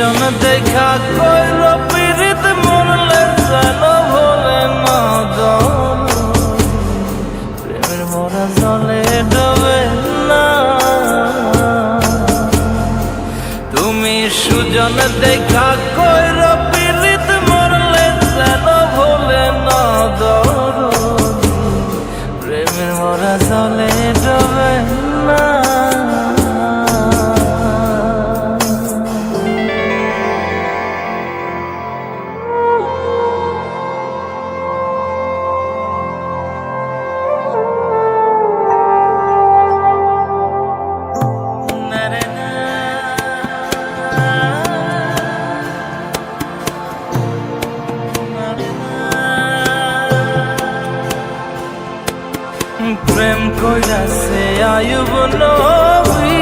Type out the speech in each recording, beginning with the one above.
সুজন দেখা কইর পীড়িত মরলে যেন ভোলে না প্রেমের মরা জলে ডবে না। তুমি সুজন দেখা কইর পীড়িত মরলে যেন ভোলে না প্রেমের মরা জলে ডবে না। প্রেম কইরাছে আয়ুব নবী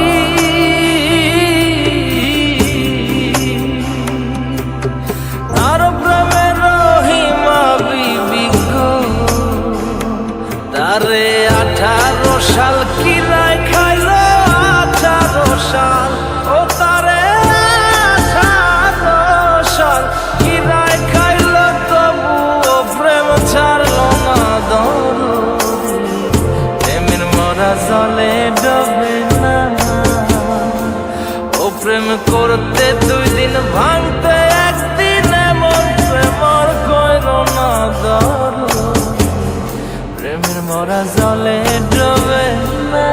আর প্রেমের রহিমা বিবি গো তারে 18 সাল কিরায় খাইল 18 সাল ও তারে 18 সাল কিরায় খাইল তবু ও প্রেম ছাড়ল না জলে ডবে না। ও প্রেম করতে 2 দিন ভাঙতে 1 দিন এমন প্রেমর কইর না প্রেমের মরা জলে ডবে না।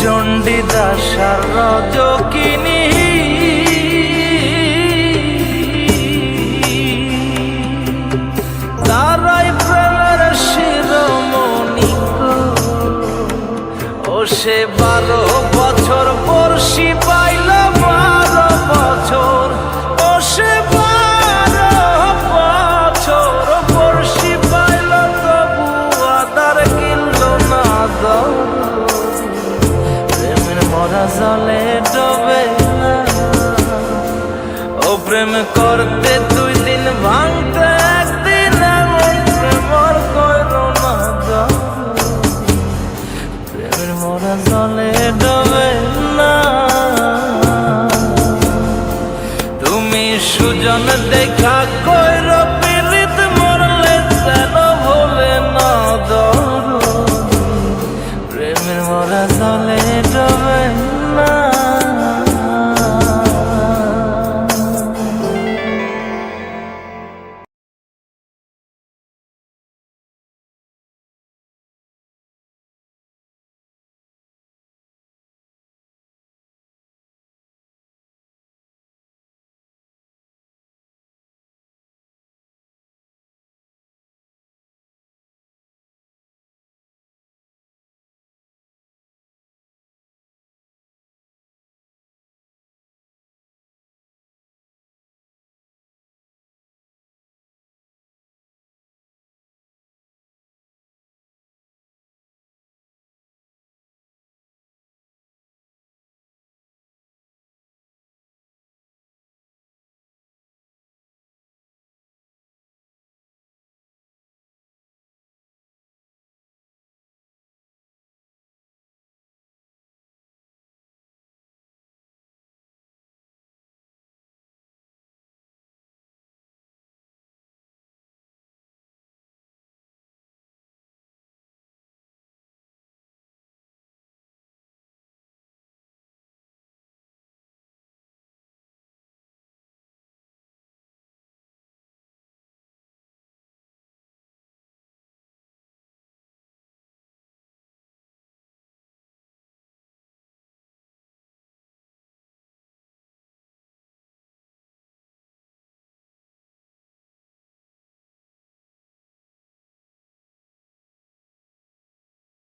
চণ্ডীদাসার রজকিনী তারাই প্রেমের শিরোমণি ও সে 12 বছর বর্ষি পাইল 12 বছর ও সে 12 বছর বর্ষি পাইল তবু আদার কিনল না মরা জলে ডবে না। ও প্রেম করতে 2 দিন ভাঙতে 1 দিন এমন প্রেমর কইর না প্রেমের মরা জলে ডবে না। তুমি সুজন দেখা